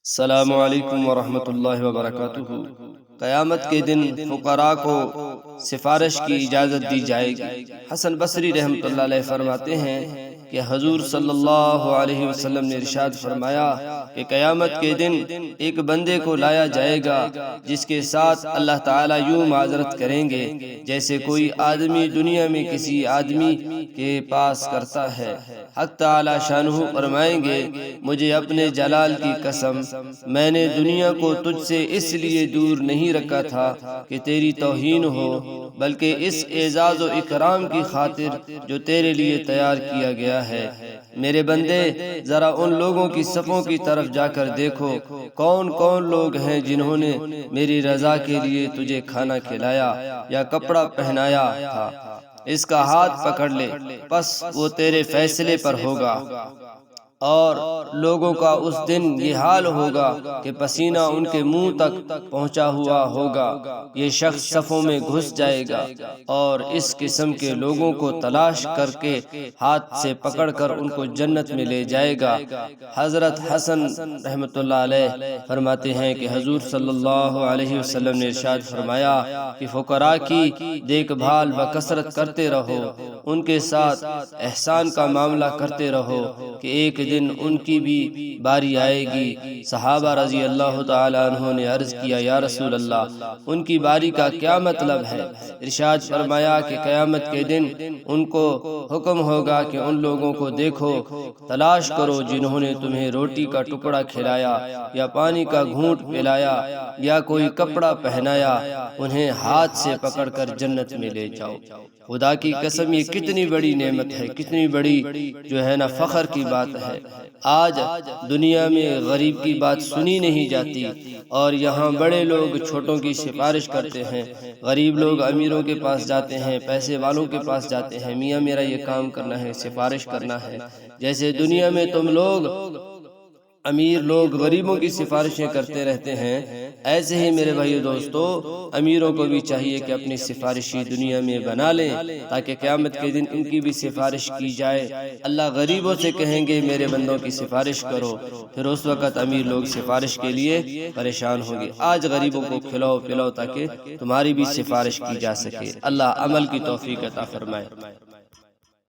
السلام علیکم ورحمۃ اللہ وبرکاتہ۔ قیامت کے دن فقراء کو سفارش کی اجازت دی جائے گی۔ حسن بصری رحمۃ اللہ علیہ فرماتے ہیں کہ حضور صلی اللہ علیہ وسلم نے ارشاد فرمایا کہ قیامت کے دن ایک بندے کو لایا جائے گا جس کے ساتھ اللہ تعالیٰ یوں معذرت کریں گے جیسے کوئی آدمی دنیا میں کسی آدمی کے پاس کرتا ہے۔ حق تعالیٰ شانہ فرمائیں گے، مجھے اپنے جلال کی قسم، میں نے دنیا کو تجھ سے اس لیے دور نہیں رکھا تھا کہ تیری توہین ہو، بلکہ اس اعزاز و اکرام کی خاطر جو تیرے لیے تیار کیا گیا ہے۔ میرے بندے، ذرا ان لوگوں کی صفوں کی طرف جا کر دیکھو، کون کون لوگ ہیں جنہوں نے میری رضا کے لیے تجھے کھانا کھلایا یا کپڑا پہنایا تھا۔ اس کا ہاتھ پکڑ لے، پس وہ تیرے فیصلے پر ہوگا۔ اور لوگوں کا اس دن یہ حال ہوگا کہ پسینہ ان کے منہ تک پہنچا ہوا ہوگا۔ یہ شخص صفوں میں گھس جائے گا اور اس قسم کے لوگوں کو تلاش کر کے ہاتھ سے پکڑ کر ان کو جنت میں لے جائے گا۔ حضرت حسن رحمۃ اللہ علیہ فرماتے ہیں کہ حضور صلی اللہ علیہ وسلم نے ارشاد فرمایا کہ فقراء کی دیکھ بھال بکثرت کرتے رہو، ان کے ساتھ احسان کا معاملہ کرتے رہو کہ ایک دن ان کی بھی باری آئے گی۔ صحابہ رضی اللہ تعالی عنہ نے عرض کیا، یا رسول اللہ، ان کی باری کا کیا مطلب ہے؟ ارشاد فرمایا کہ قیامت کے دن ان کو حکم ہوگا کہ ان لوگوں کو دیکھو، تلاش کرو جنہوں نے تمہیں روٹی کا ٹکڑا کھلایا یا پانی کا گھونٹ پلایا یا کوئی کپڑا پہنایا، انہیں ہاتھ سے پکڑ کر جنت میں لے جاؤ۔ خدا کی قسم، یہ کتنی بڑی نعمت ہے، کتنی بڑی جو ہے نا فخر کی بات ہے۔ آج دنیا میں غریب کی بات سنی نہیں جاتی اور یہاں بڑے لوگ چھوٹوں کی سفارش کرتے ہیں، غریب لوگ امیروں کے پاس جاتے ہیں، پیسے والوں کے پاس جاتے ہیں، میاں میرا یہ کام کرنا ہے، سفارش کرنا ہے۔ جیسے دنیا میں تم لوگ امیر لوگ غریبوں کی سفارشیں کرتے رہتے ہیں، ایسے ہی میرے بھائی دوستو، امیروں کو بھی چاہیے کہ اپنی سفارشی دنیا میں بنا لیں تاکہ قیامت کے دن ان کی بھی سفارش کی جائے۔ اللہ غریبوں سے کہیں گے میرے بندوں کی سفارش کرو، پھر اس وقت امیر لوگ سفارش کے لیے پریشان ہوں گے۔ آج غریبوں کو کھلاؤ پلاؤ تاکہ تمہاری بھی سفارش کی جا سکے۔ اللہ عمل کی توفیق عطا فرمائے۔